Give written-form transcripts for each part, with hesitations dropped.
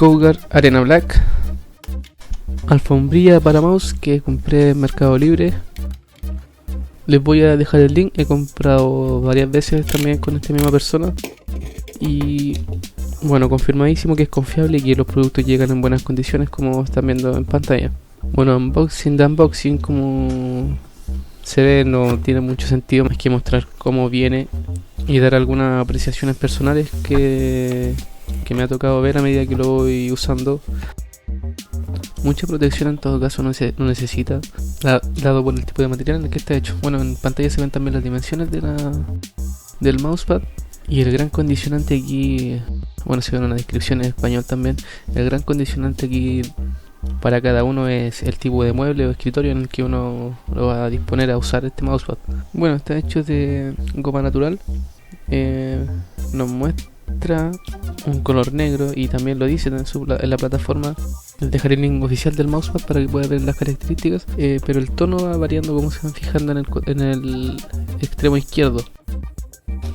Cougar Arena Black, alfombrilla para mouse que compré en Mercado Libre. Les voy a dejar el link, he comprado varias veces también con esta misma persona y bueno, confirmadísimo que es confiable y que los productos llegan en buenas condiciones como están viendo en pantalla. Bueno, unboxing como se ve no tiene mucho sentido más que mostrar cómo viene y dar algunas apreciaciones personales que me ha tocado ver a medida que lo voy usando. Mucha protección en todo caso no necesita, dado por el tipo de material en el que está hecho. Bueno, en pantalla se ven también las dimensiones del mousepad. Y el gran condicionante aquí, bueno, se ve en una descripción en español también. El gran condicionante aquí para cada uno es el tipo de mueble o escritorio en el que uno lo va a disponer a usar este mousepad. Bueno, está hecho de goma natural. Nos muestra un color negro y también lo dice en la plataforma. Les dejaré el link oficial del mousepad para que puedan ver las características, pero el tono va variando como se van fijando en el extremo izquierdo.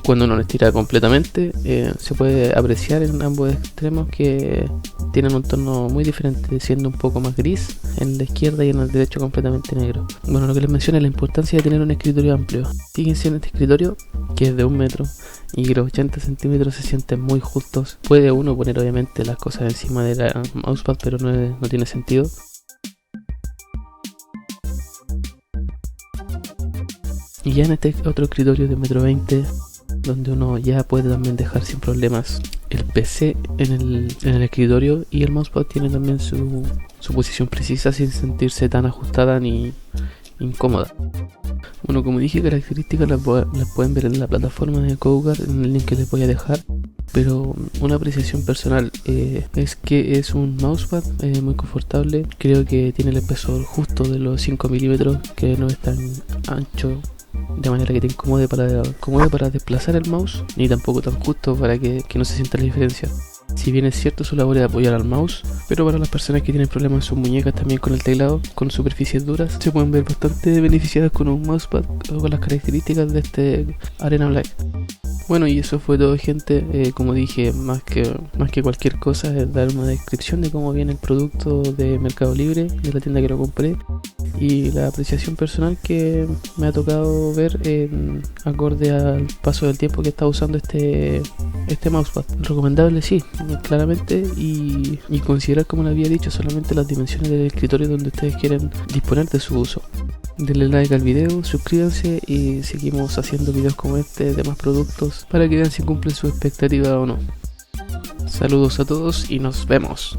Cuando uno lo estira completamente, se puede apreciar en ambos extremos que tienen un tono muy diferente, siendo un poco más gris en la izquierda y en el derecho completamente negro. Bueno, lo que les menciono es la importancia de tener un escritorio amplio. Fíjense en este escritorio, que es de 1 metro y que los 80 centímetros se sienten muy justos. Puede uno poner obviamente las cosas encima de la mousepad, pero no tiene sentido. Y ya en este otro escritorio de 1,20 m, donde uno ya puede también dejar sin problemas el PC en el escritorio, y el mousepad tiene también su posición precisa sin sentirse tan ajustada ni incómoda. Bueno, como dije, características las pueden ver en la plataforma de Cougar, en el link que les voy a dejar. Pero una apreciación personal es que es un mousepad muy confortable. Creo que tiene el espesor justo de los 5 milímetros, que no es tan ancho de manera que te incomode para desplazar el mouse, ni tampoco tan justo para que no se sienta la diferencia. Si bien es cierto, su labor es apoyar al mouse, pero para las personas que tienen problemas en sus muñecas también con el teclado, con superficies duras, se pueden ver bastante beneficiadas con un mousepad o con las características de este Arena Black. Bueno, y eso fue todo, gente. Como dije, más que cualquier cosa, es dar una descripción de cómo viene el producto de Mercado Libre, de la tienda que lo compré, y la apreciación personal que me ha tocado ver acorde al paso del tiempo que está usando este mousepad. Recomendable, sí, claramente, y considerar, como le había dicho, solamente las dimensiones del escritorio donde ustedes quieren disponer de su uso. Denle like al video, suscríbanse y seguimos haciendo videos como este de más productos para que vean si cumplen su expectativa o no. Saludos a todos y nos vemos.